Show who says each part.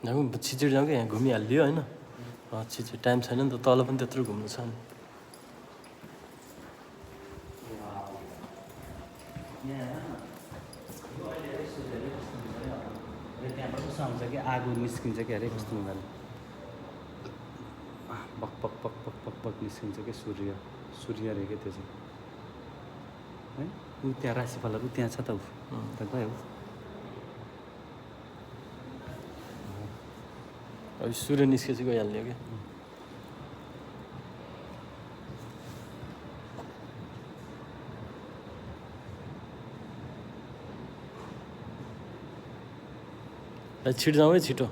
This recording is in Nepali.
Speaker 1: जाउँ छिचेर जाउँ कि यहाँ घुमिहालियो होइन छिचो टाइम छैन नि त तल पनि त्यत्रो घुम्नु छ नि
Speaker 2: त्यहाँबाट उसो आउँछ कि आगो निस्किन्छ कि अरे कस्तो हुँदैन बक बक बक बक बक बक निस्किन्छ कि सूर्य अरे क्या त्यो चाहिँ है ऊ त्यहाँ राशिफलहरू त्यहाँ छ त ऊ त गयो
Speaker 1: अब सूर्य निस्केपछि गइहाल्यो क्या छिटो जाउँ है छिटो